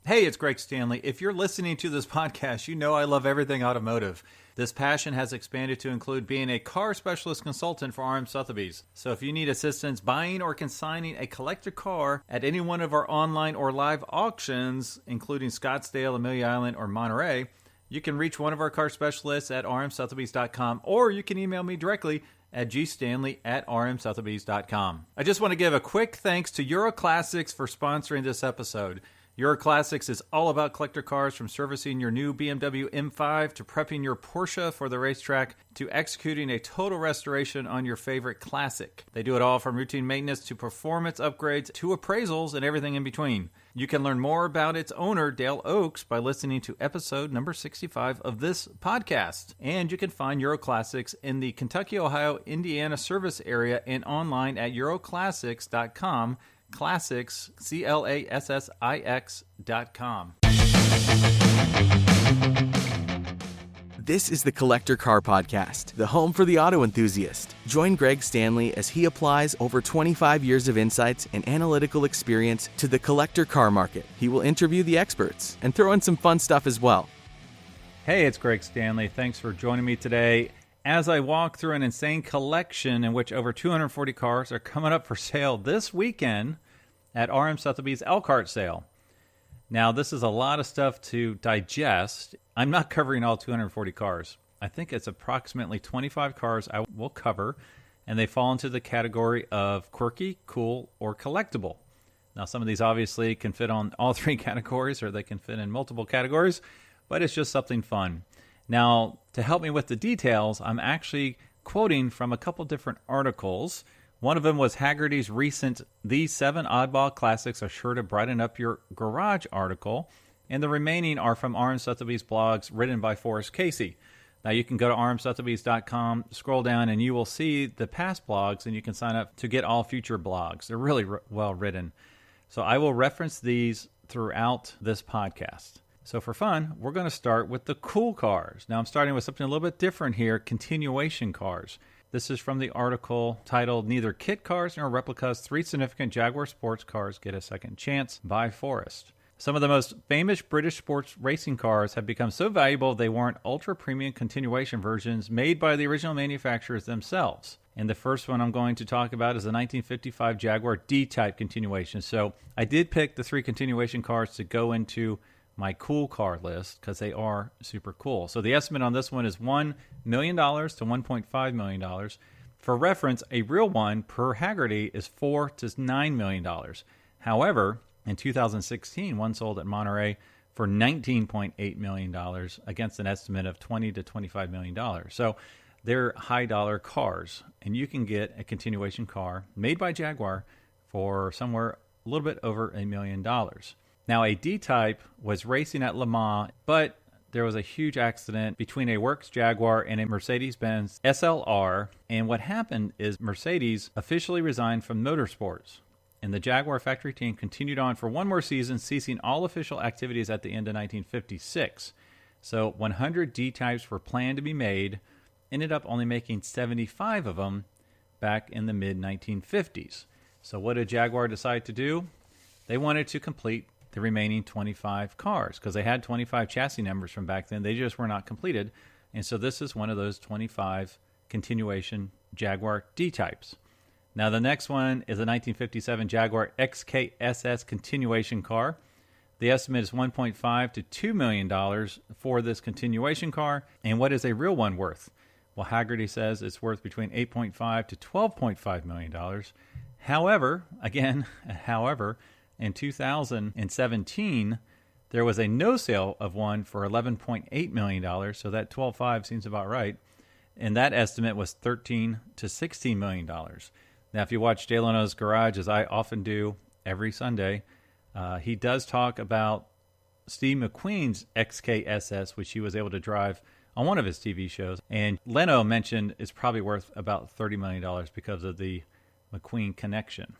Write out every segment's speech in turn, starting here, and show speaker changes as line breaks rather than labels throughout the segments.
Hey, it's Greg Stanley. If you're listening to this podcast, you know I love everything automotive. This passion has expanded to include being a car specialist consultant for RM Sotheby's. So if you need assistance buying or consigning a collector car at any one of our online or live auctions, including Scottsdale, Amelia Island, or Monterey, you can reach one of our car specialists at rmsotheby's.com, or you can email me directly at gstanley@rmsotheby's.com. I just want to give a quick thanks to Euroclassics for sponsoring this episode. Euroclassics is all about collector cars, from servicing your new BMW M5 to prepping your Porsche for the racetrack to executing a total restoration on your favorite classic. They do it all from routine maintenance to performance upgrades to appraisals and everything in between. You can learn more about its owner, Dale Oaks, by listening to episode number 65 of this podcast. And you can find Euroclassics in the Kentucky, Ohio, Indiana service area and online at euroclassics.com. Classics, CLASSIX.com.
This is the Collector Car Podcast, the home for the auto enthusiast. Join Greg Stanley as he applies over 25 years of insights and analytical experience to the collector car market. He will interview the experts and throw in some fun stuff as well.
Hey, it's Greg Stanley. Thanks for joining me today as I walk through an insane collection in which over 240 cars are coming up for sale this weekend at RM Sotheby's Elkhart sale. Now, this is a lot of stuff to digest. I'm not covering all 240 cars. I think it's approximately 25 cars I will cover, and they fall into the category of quirky, cool, or collectible. Now, some of these obviously can fit on all three categories, or they can fit in multiple categories, but it's just something fun. Now, to help me with the details, I'm actually quoting from a couple different articles. One of them was Hagerty's recent "These 7 Oddball Classics Are Sure to Brighten Up Your Garage" article, and the remaining are from RM Sotheby's blogs written by Forrest Casey. Now, you can go to rmsotheby's.com, scroll down, and you will see the past blogs, and you can sign up to get all future blogs. They're really well written. So I will reference these throughout this podcast. So for fun, we're going to start with the cool cars. Now, I'm starting with something a little bit different here, continuation cars. This is from the article titled "Neither Kit Cars Nor Replicas, 3 Significant Jaguar Sports Cars Get a Second Chance" by Forrest. Some of the most famous British sports racing cars have become so valuable they warrant ultra-premium continuation versions made by the original manufacturers themselves. And the first one I'm going to talk about is the 1955 Jaguar D-Type continuation. So I did pick the 3 continuation cars to go into my cool car list because they are super cool. So the estimate on this one is $1 million to $1.5 million. For reference, a real one per Hagerty is $4 to $9 million. However, in 2016, one sold at Monterey for $19.8 million against an estimate of $20 to $25 million. So they're high dollar cars, and you can get a continuation car made by Jaguar for somewhere a little bit over $1 million. Now, a D-Type was racing at Le Mans, but there was a huge accident between a Works Jaguar and a Mercedes-Benz SLR, and what happened is Mercedes officially resigned from motorsports, and the Jaguar factory team continued on for one more season, ceasing all official activities at the end of 1956. So 100 D-Types were planned to be made, ended up only making 75 of them back in the mid-1950s. So what did Jaguar decide to do? They wanted to complete the remaining 25 cars because they had 25 chassis numbers from back then. They just were not completed. And so this is one of those 25 continuation Jaguar D-Types. Now the next one is a 1957 Jaguar XKSS continuation car. The estimate is $1.5 to $2 million for this continuation car. And what is a real one worth? Well, Hagerty says it's worth between $8.5 to $12.5 million. However, in 2017, there was a no sale of one for $11.8 million, so that 12.5 seems about right. And that estimate was $13 to $16 million. Now, if you watch Jay Leno's Garage, as I often do every Sunday, he does talk about Steve McQueen's XKSS, which he was able to drive on one of his TV shows. And Leno mentioned it's probably worth about $30 million because of the McQueen connection.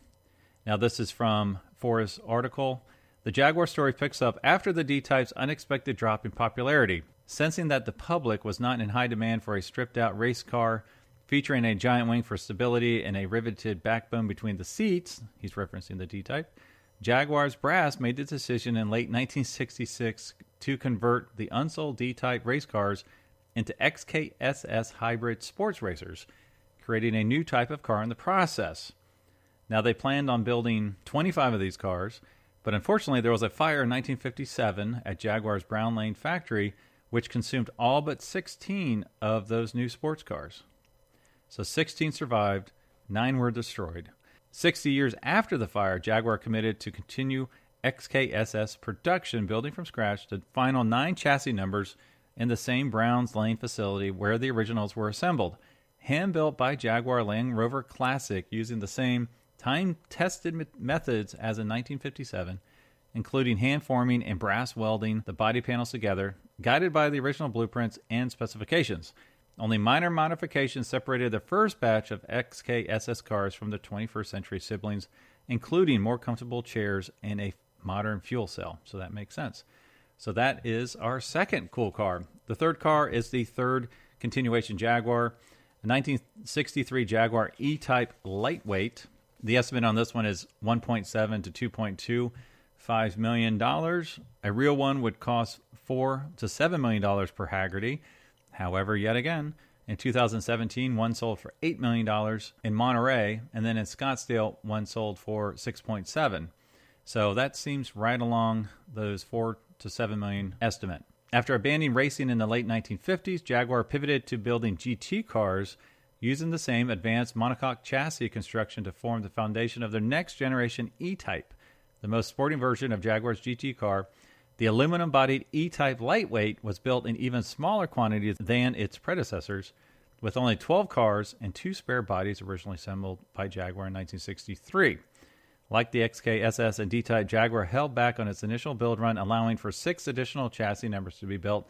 Now, this is from Forrest's article. The Jaguar story picks up after the D-Type's unexpected drop in popularity. Sensing that the public was not in high demand for a stripped-out race car featuring a giant wing for stability and a riveted backbone between the seats, he's referencing the D-Type, Jaguar's brass made the decision in late 1966 to convert the unsold D-Type race cars into XKSS hybrid sports racers, creating a new type of car in the process. Now, they planned on building 25 of these cars, but unfortunately there was a fire in 1957 at Jaguar's Brown Lane factory, which consumed all but 16 of those new sports cars. So 16 survived, 9 were destroyed. 60 years after the fire, Jaguar committed to continue XKSS production, building from scratch the final 9 chassis numbers in the same Browns Lane facility where the originals were assembled. Hand-built by Jaguar Land Rover Classic using the same time-tested methods as in 1957, including hand-forming and brass welding the body panels together, guided by the original blueprints and specifications. Only minor modifications separated the first batch of XKSS cars from the 21st century siblings, including more comfortable chairs and a modern fuel cell. So that makes sense. So that is our second cool car. The third car is the third continuation Jaguar, a 1963 Jaguar E-Type lightweight. The estimate on this one is $1.7 to $2.25 million. A real one would cost $4 to $7 million per Hagerty. However, yet again, in 2017, one sold for $8 million in Monterey, and then in Scottsdale, one sold for $6.7. So that seems right along those $4 to $7 million estimate. After abandoning racing in the late 1950s, Jaguar pivoted to building GT cars using the same advanced monocoque chassis construction to form the foundation of their next generation E-Type, the most sporting version of Jaguar's GT car. The aluminum-bodied E-Type lightweight was built in even smaller quantities than its predecessors, with only 12 cars and 2 spare bodies originally assembled by Jaguar in 1963. Like the XKSS and D-Type, Jaguar held back on its initial build run, allowing for 6 additional chassis numbers to be built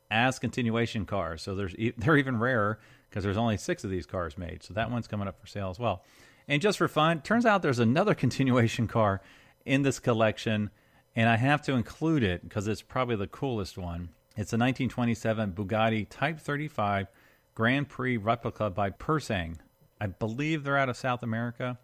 as continuation cars. So they're even rarer because there's only 6 of these cars made. So that one's coming up for sale as well. And just for fun, turns out there's another continuation car in this collection, and I have to include it because it's probably the coolest one. It's a 1927 Bugatti Type 35 Grand Prix replica by Persang. I believe they're out of South America.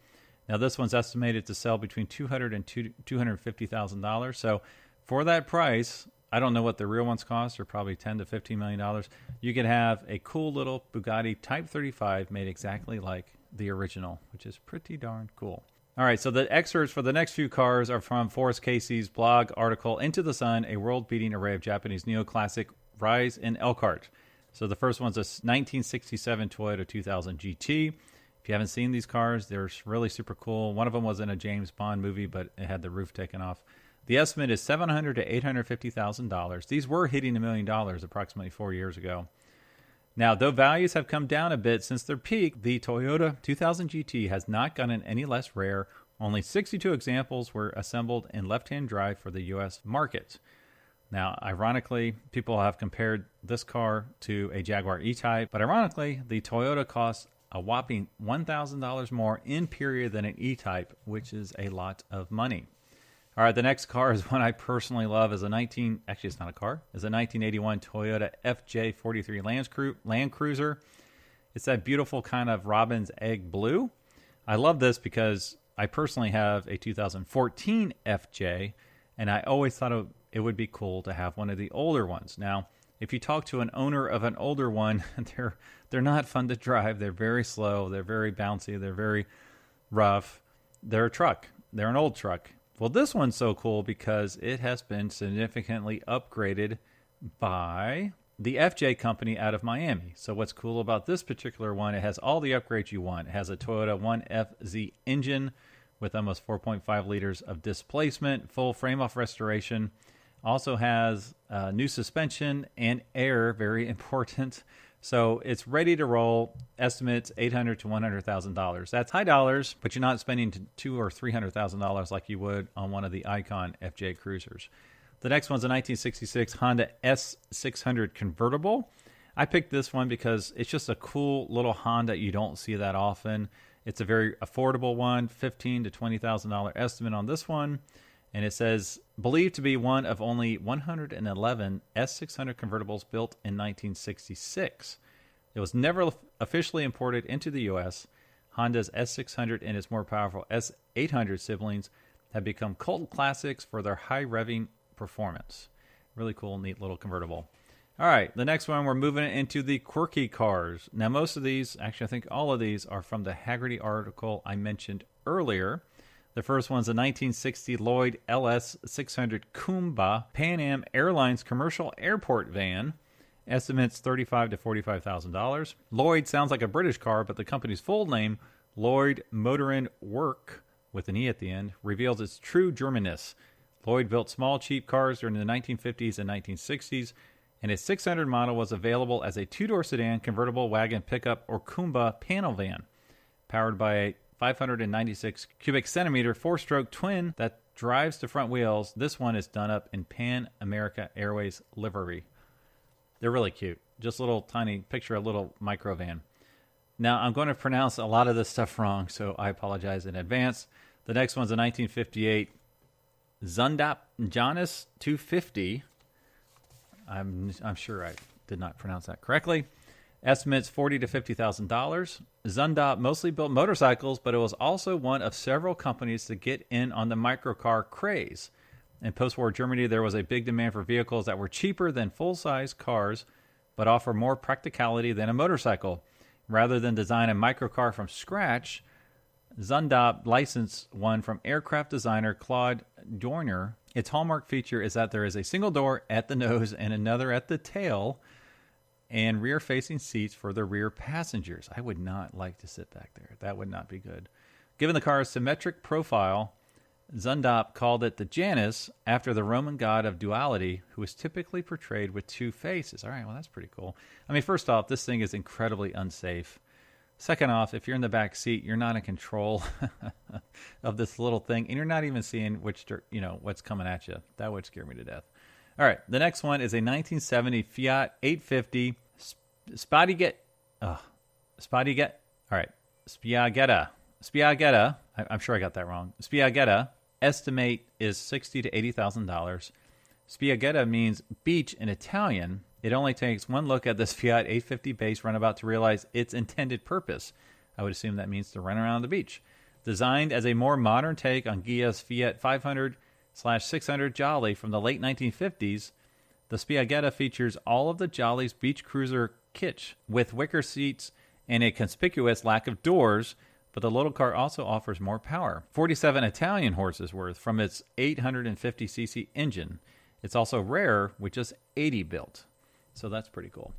Now, this one's estimated to sell between $200,000 and $250,000. So for that price, I don't know what the real ones cost. They're probably $10 to $15 million. You could have a cool little Bugatti Type 35 made exactly like the original, which is pretty darn cool. All right, so the excerpts for the next few cars are from Forrest Casey's blog article, Into the Sun, a world-beating array of Japanese neoclassic rise in Elkhart. So the first one's a 1967 Toyota 2000 GT. If you haven't seen these cars, they're really super cool. One of them was in a James Bond movie, but it had the roof taken off. The estimate is $700,000 to $850,000. These were hitting $1 million approximately 4 years ago. Now, though values have come down a bit since their peak, the Toyota 2000 GT has not gotten any less rare. Only 62 examples were assembled in left-hand drive for the U.S. market. Now, ironically, people have compared this car to a Jaguar E-Type, but ironically, the Toyota costs a whopping $1,000 more in period than an E-Type, which is a lot of money. All right, the next car is one I personally love. It's a 1981 Toyota FJ43 Land Cruiser. It's that beautiful kind of robin's egg blue. I love this because I personally have a 2014 FJ, and I always thought it would be cool to have one of the older ones. Now, if you talk to an owner of an older one, they're not fun to drive. They're very slow. They're very bouncy. They're very rough. They're a truck. They're an old truck. Well, this one's so cool because it has been significantly upgraded by the FJ company out of Miami. So what's cool about this particular one, it has all the upgrades you want. It has a Toyota 1FZ engine with almost 4.5 liters of displacement, full frame-off restoration. Also has new suspension and air, very important. So it's ready to roll. Estimates $800,000 to $100,000. That's high dollars, but you're not spending $200,000 or $300,000 like you would on one of the Icon FJ Cruisers. The next one's a 1966 Honda S600 convertible. I picked this one because it's just a cool little Honda. You don't see that often. It's a very affordable one, $15,000 to $20,000 estimate on this one. And it says, believed to be one of only 111 S600 convertibles built in 1966. It was never officially imported into the U.S. Honda's S600 and its more powerful S800 siblings have become cult classics for their high revving performance. Really cool, neat little convertible. All right, the next one, we're moving into the quirky cars. Now, most of these, actually I think all of these, are from the Hagerty article I mentioned earlier. The first one's a 1960 Lloyd LS600 Kumba Pan Am Airlines commercial airport van. Estimates $35,000 to $45,000. Lloyd sounds like a British car, but the company's full name, Lloyd Motoren Work, with an E at the end, reveals its true Germanness. Lloyd built small, cheap cars during the 1950s and 1960s, and its 600 model was available as a two-door sedan, convertible, wagon, pickup, or Kumba panel van, powered by a 596 cubic centimeter four-stroke twin that drives the front wheels. This one is done up in Pan America Airways livery. They're really cute. Just a little tiny picture, a little micro van. Now, I'm going to pronounce a lot of this stuff wrong, so I apologize in advance. The next one's a 1958 Zunda Janus 250. I'm sure I did not pronounce that correctly. Estimates $40,000 to $50,000. Zunda mostly built motorcycles, but it was also one of several companies to get in on the microcar craze. In post-war Germany, there was a big demand for vehicles that were cheaper than full-size cars, but offer more practicality than a motorcycle. Rather than design a microcar from scratch, Zunda licensed one from aircraft designer Claude Dorner. Its hallmark feature is that there is a single door at the nose and another at the tail, and rear-facing seats for the rear passengers. I would not like to sit back there. That would not be good. Given the car's symmetric profile, Zunda called it the Janus after the Roman god of duality, who is typically portrayed with two faces. All right, well, that's pretty cool. I mean, first off, this thing is incredibly unsafe. Second off, if you're in the back seat, you're not in control of this little thing, and you're not even seeing what's coming at you. That would scare me to death. All right, the next one is a 1970 Fiat 850 Spiageta. Spiageta. I'm sure I got that wrong. Spiageta. Estimate is $60,000 to $80,000. Spiageta means beach in Italian. It only takes one look at this Fiat 850 base runabout to realize its intended purpose. I would assume that means to run around the beach. Designed as a more modern take on Ghia's Fiat 500/600 Jolly from the late 1950s, the Spiageta features all of the Jolly's beach cruiser kitsch, with wicker seats and a conspicuous lack of doors, but the little car also offers more power. 47 Italian horses worth from its 850cc engine. It's also rare, with just 80 built. So that's pretty cool.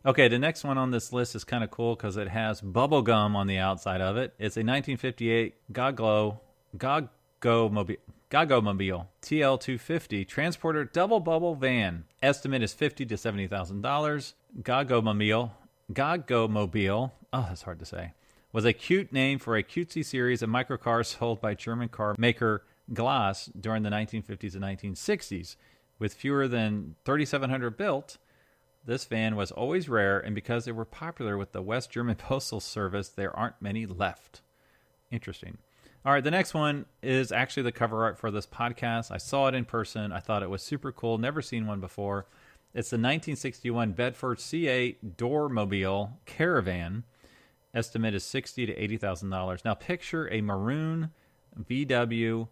Okay, the next one on this list is kind of cool because it has bubble gum on the outside of it. It's a 1958 Gogo Mobile TL250 transporter double bubble van. Estimate is $50,000 to $70,000. Gogo Mobile, oh, that's hard to say, was a cute name for a cutesy series of microcars sold by German car maker Glas during the 1950s and 1960s. With fewer than 3,700 built, this van was always rare, and because they were popular with the West German Postal Service, there aren't many left. Interesting. All right, the next one is actually the cover art for this podcast. I saw it in person. I thought it was super cool. Never seen one before. It's the 1961 Bedford CA Doormobile Caravan. Estimate is $60,000 to $80,000. Now picture a maroon VW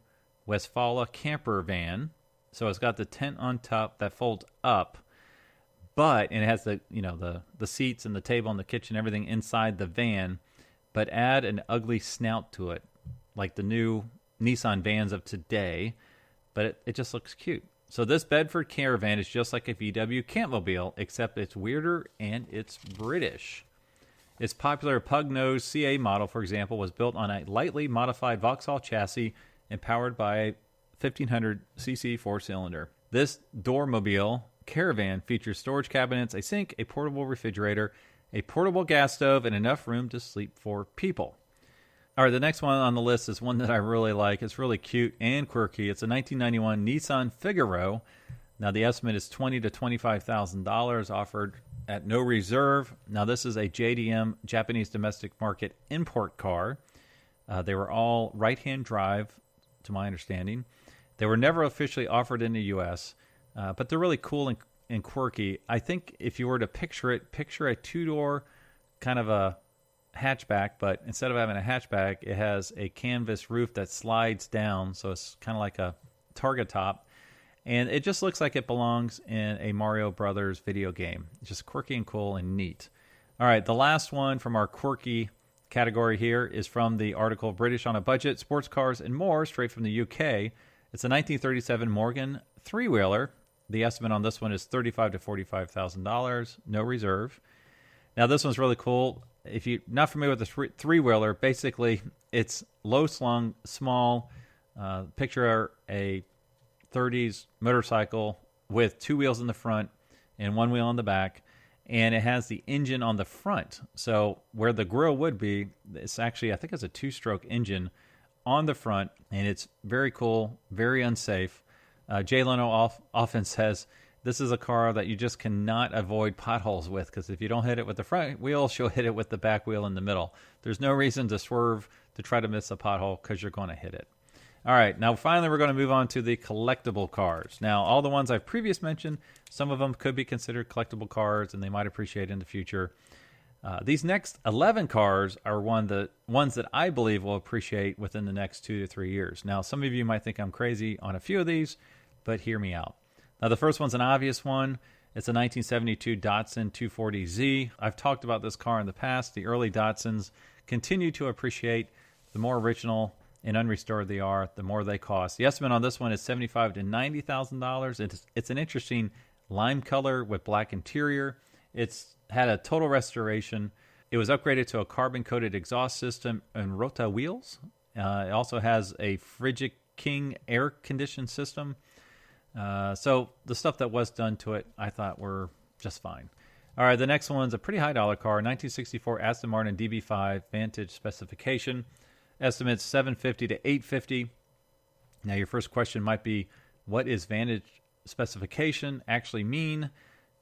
Westfalia camper van. So it's got the tent on top that folds up, and it has the seats and the table and the kitchen, everything inside the van, but add an ugly snout to it, like the new Nissan vans of today, but it just looks cute. So this Bedford Caravan is just like a VW Campmobile, except it's weirder and it's British. Its popular pug-nosed CA model, for example, was built on a lightly modified Vauxhall chassis and powered by a 1,500cc four-cylinder. This Doormobile Caravan features storage cabinets, a sink, a portable refrigerator, a portable gas stove, and enough room to sleep 4 people. All right, the next one on the list is one that I really like. It's really cute and quirky. It's a 1991 Nissan Figaro. Now, the estimate is $20,000 to $25,000, offered at no reserve. Now, this is a JDM, Japanese domestic market import car. They were all right-hand drive, to my understanding. They were never officially offered in the U.S., but they're really cool and quirky. I think if you were to picture a two-door kind of a hatchback, but instead of having a hatchback, it has a canvas roof that slides down, so it's kind of like a target top. And it just looks like it belongs in a Mario Brothers video game. It's just quirky and cool and neat. All right, the last one from our quirky category here is from the article British on a Budget, Sports Cars and More, straight from the UK. It's a 1937 Morgan three-wheeler. The estimate on this one is $35,000 to $45,000, no reserve. Now, this one's really cool. If you're not familiar with the three-wheeler, basically it's low-slung, small. Picture a 30s motorcycle with two wheels in the front and one wheel on the back, and it has the engine on the front. So where the grill would be, it's actually, I think it's a two-stroke engine on the front, and it's very cool, very unsafe. Jay Leno often says this is a car that you just cannot avoid potholes with, because if you don't hit it with the front wheel, she'll hit it with the back wheel in the middle. There's no reason to swerve to try to miss a pothole because you're going to hit it. All right, now finally we're going to move on to the collectible cars. Now, all the ones I've previously mentioned, some of them could be considered collectible cars, and they might appreciate in the future. These next 11 cars are ones that I believe will appreciate within the next 2 to 3 years. Now, some of you might think I'm crazy on a few of these, but hear me out. Now, the first one's an obvious one. It's a 1972 Datsun 240Z. I've talked about this car in the past. The early Datsuns continue to appreciate. The more original and unrestored they are, the more they cost. The estimate on this one is $75,000 to $90,000. It's an interesting lime color with black interior. It's had a total restoration. It was upgraded to a carbon-coated exhaust system and Rota wheels. It also has a Frigid King air-conditioned system. So the stuff that was done to it, I thought were just fine. All right, the next one's a pretty high dollar car, 1964 Aston Martin DB5 Vantage specification. Estimates $750,000 to $850,000. Now, your first question might be, what is Vantage specification actually mean?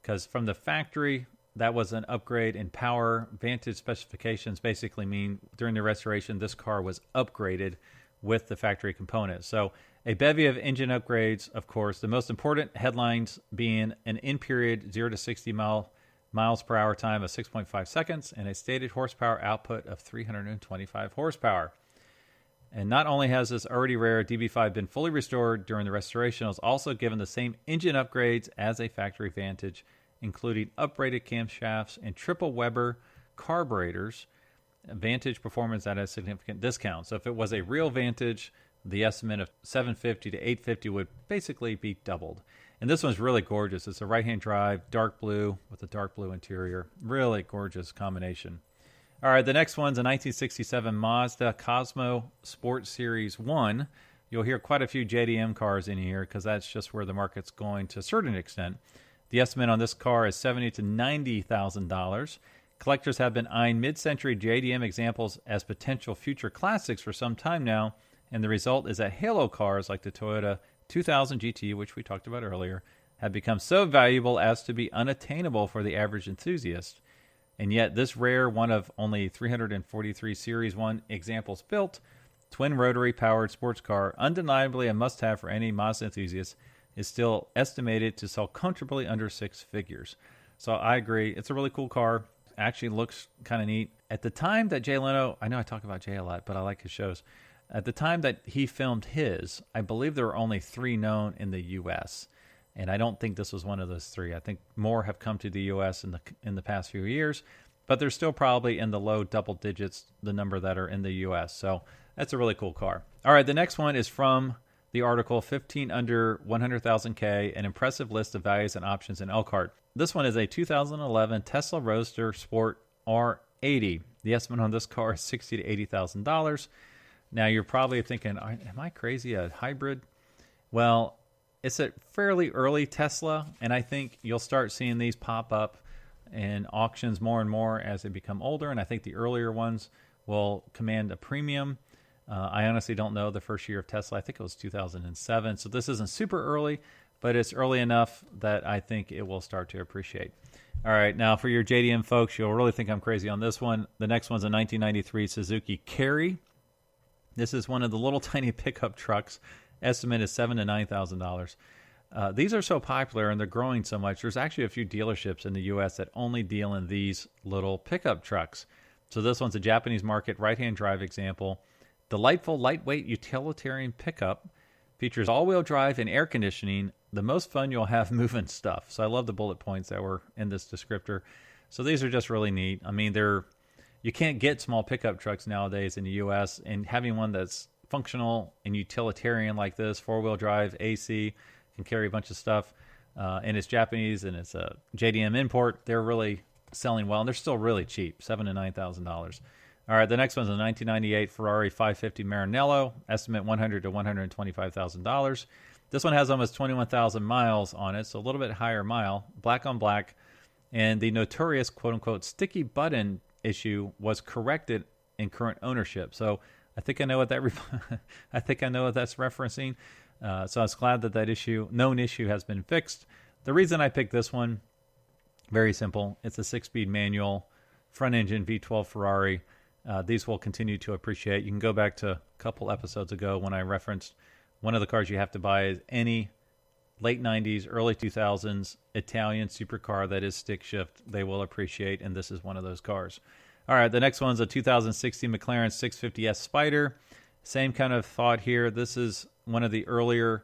Because from the factory, that was an upgrade in power. Vantage specifications basically mean during the restoration, this car was upgraded with the factory components. So a bevy of engine upgrades, of course, the most important headlines being an in-period 0 to 60 miles per hour time of 6.5 seconds and a stated horsepower output of 325 horsepower. And not only has this already rare DB5 been fully restored during the restoration, it was also given the same engine upgrades as a factory Vantage, including upgraded camshafts and triple Weber carburetors. Vantage performance at a significant discount. So if it was a real Vantage, the estimate of $750,000 to $850,000 would basically be doubled. And this one's really gorgeous. It's a right-hand drive, dark blue with a dark blue interior. Really gorgeous combination. All right, the next one's a 1967 Mazda Cosmo Sport Series 1. You'll hear quite a few JDM cars in here because that's just where the market's going to a certain extent. The estimate on this car is $70,000 to $90,000. Collectors have been eyeing mid-century JDM examples as potential future classics for some time now, and the result is that halo cars like the Toyota 2000 GT, which we talked about earlier, have become so valuable as to be unattainable for the average enthusiast. And yet this rare, one of only 343 Series 1 examples built, twin rotary powered sports car, undeniably a must-have for any Mazda enthusiast, is still estimated to sell comfortably under six figures. So I agree. It's a really cool car. Actually looks kind of neat. At the time that Jay Leno, I know I talk about Jay a lot, but I like his shows. At the time that he filmed his, I believe there were only 3 known in the U.S., and I don't think this was one of those 3. I think more have come to the U.S. in the past few years, but they're still probably in the low double digits, the number that are in the U.S. So that's a really cool car. All right, the next one is from the article 15 under 100,000 K, an impressive list of values and options in Elkhart. This one is a 2011 Tesla Roadster Sport R80. The estimate on this car is $60,000 to $80,000. Now you're probably thinking, am I crazy? A hybrid? Well, it's a fairly early Tesla, and I think you'll start seeing these pop up in auctions more and more as they become older, and I think the earlier ones will command a premium. I honestly don't know the first year of Tesla. I think it was 2007, so this isn't super early, but it's early enough that I think it will start to appreciate. All right, now for your JDM folks, you'll really think I'm crazy on this one. The next one's a 1993 Suzuki Carry. This is one of the little tiny pickup trucks. Estimate is $7,000 to $9,000. These are so popular and they're growing so much. There's actually a few dealerships in the U.S. that only deal in these little pickup trucks. So this one's a Japanese market right-hand drive example. Delightful, lightweight, utilitarian pickup. Features all-wheel drive and air conditioning. The most fun you'll have moving stuff. So I love the bullet points that were in this descriptor. So these are just really neat. I mean, you can't get small pickup trucks nowadays in the U.S., and having one that's functional and utilitarian like this, four-wheel drive, AC, can carry a bunch of stuff, and it's Japanese and it's a JDM import. They're really selling well, and they're still really cheap, $7,000 to $9,000. All right, the next one's a 1998 Ferrari 550 Maranello, estimate $100,000 to $125,000. This one has almost 21,000 miles on it, so a little bit higher mile, black on black, and the notorious quote-unquote sticky button issue was corrected in current ownership. So I think I know what I think I know what that's referencing. So I was glad that known issue has been fixed. The reason I picked this one, very simple. It's a 6-speed manual, front engine V12 Ferrari. These will continue to appreciate. You can go back to a couple episodes ago when I referenced one of the cars you have to buy is any late 90s, early 2000s Italian supercar that is stick shift. They will appreciate, and this is one of those cars. All right, the next one's a 2016 McLaren 650S Spider. Same kind of thought here. This is one of the earlier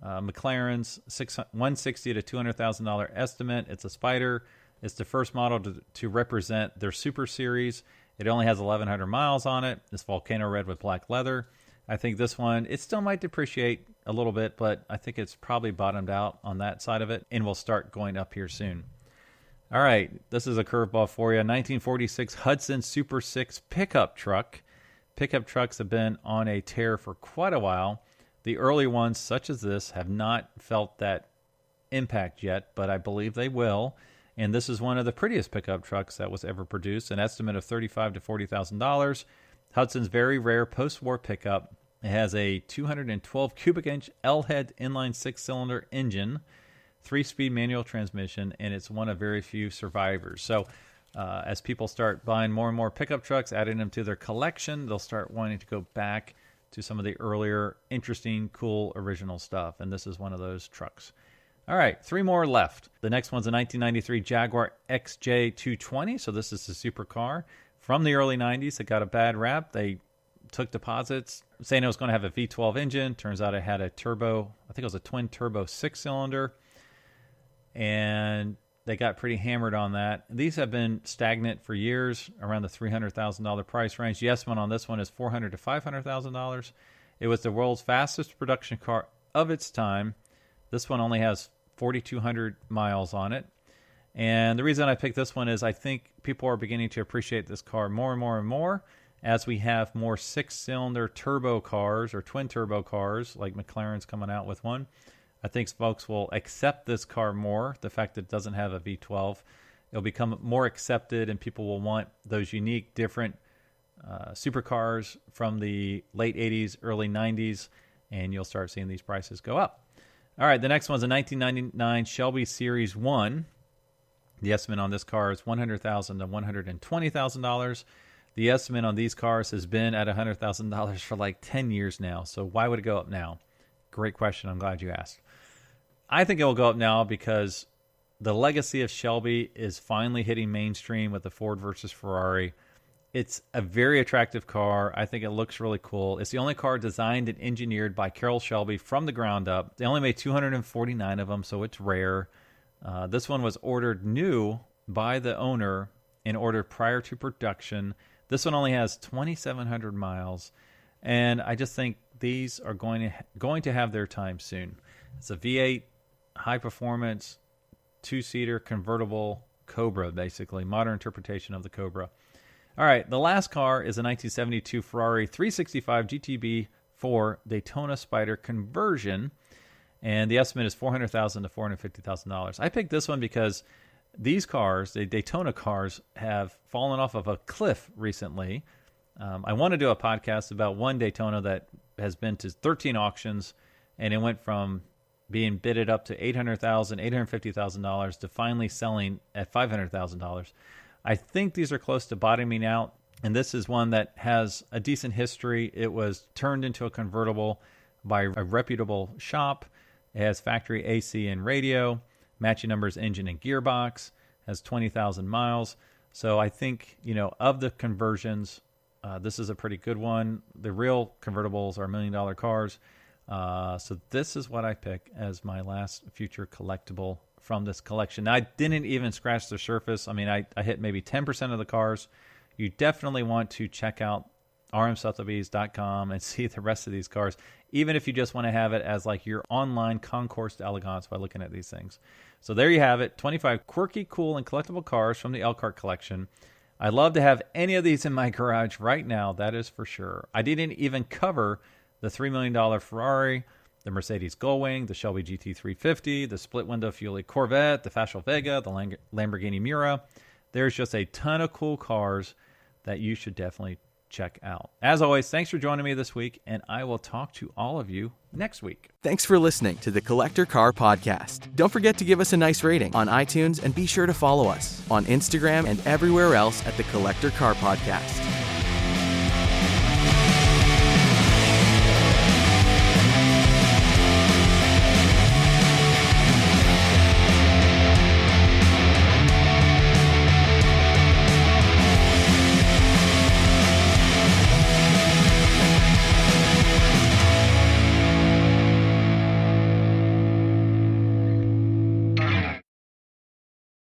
McLaren's $160,000 to $200,000 estimate. It's a Spider. It's the first model to represent their Super Series. It only has 1,100 miles on it. It's volcano red with black leather. I think this one, it still might depreciate a little bit, but I think it's probably bottomed out on that side of it, and will start going up here soon. All right, this is a curveball for you. 1946 Hudson Super 6 pickup truck. Pickup trucks have been on a tear for quite a while. The early ones, such as this, have not felt that impact yet, but I believe they will. And this is one of the prettiest pickup trucks that was ever produced, an estimate of $35,000 to $40,000. Hudson's very rare post-war pickup. It has a 212 cubic inch L-head inline 6-cylinder engine, 3-speed manual transmission, and it's one of very few survivors. So as people start buying more and more pickup trucks, adding them to their collection, they'll start wanting to go back to some of the earlier, interesting, cool, original stuff. And this is one of those trucks. All right, 3 more left. The next one's a 1993 Jaguar XJ220. So this is a supercar from the early 90s. It got a bad rap. They took deposits saying it was going to have a V12 engine. Turns out it had a turbo, I think it was a twin turbo 6-cylinder. And they got pretty hammered on that. These have been stagnant for years, around the $300,000 price range. The estimate on this one is $400,000 to $500,000. It was the world's fastest production car of its time. This one only has 4,200 miles on it. And the reason I picked this one is I think people are beginning to appreciate this car more and more and more as we have more 6-cylinder turbo cars or twin turbo cars, like McLaren's coming out with one. I think folks will accept this car more, the fact that it doesn't have a V12. It'll become more accepted, and people will want those unique, different supercars from the late 80s, early 90s, and you'll start seeing these prices go up. All right, the next one's a 1999 Shelby Series 1. The estimate on this car is $100,000 to $120,000. The estimate on these cars has been at $100,000 for like 10 years now. So why would it go up now? Great question. I'm glad you asked. I think it will go up now because the legacy of Shelby is finally hitting mainstream with the Ford versus Ferrari. It's a very attractive car. I think it looks really cool. It's the only car designed and engineered by Carroll Shelby from the ground up. They only made 249 of them, so it's rare. This one was ordered new by the owner and ordered prior to production. This one only has 2,700 miles, and I just think these are going to have their time soon. It's a V8, high-performance, 2-seater, convertible Cobra, basically. Modern interpretation of the Cobra. All right, the last car is a 1972 Ferrari 365 GTB4 Daytona Spider conversion, and the estimate is $400,000 to $450,000. I picked this one because these cars, the Daytona cars, have fallen off of a cliff recently. I want to do a podcast about one Daytona that has been to 13 auctions, and it went from being bidded up to $800,000, $850,000 to finally selling at $500,000. I think these are close to bottoming out, and this is one that has a decent history. It was turned into a convertible by a reputable shop. It has factory AC and radio, matching numbers, engine and gearbox, has 20,000 miles. So I think, of the conversions, this is a pretty good one. The real convertibles are $1 million cars. So this is what I pick as my last future collectible from this collection. Now, I didn't even scratch the surface. I mean, I hit maybe 10% of the cars. You definitely want to check out rmsotheby's.com and see the rest of these cars, even if you just want to have it as like your online concours d'elegance by looking at these things. So there you have it, 25 quirky, cool, and collectible cars from the Elkhart collection. I'd love to have any of these in my garage right now, that is for sure. I didn't even cover the $3 million Ferrari, the Mercedes Gullwing, the Shelby GT350, the split-window Fiat Corvette, the Fascio Vega, the Lamborghini Miura. There's just a ton of cool cars that you should definitely check out. As always, thanks for joining me this week, and I will talk to all of you next week.
Thanks for listening to the Collector Car Podcast. Don't forget to give us a nice rating on iTunes and be sure to follow us on Instagram and everywhere else at the Collector Car Podcast.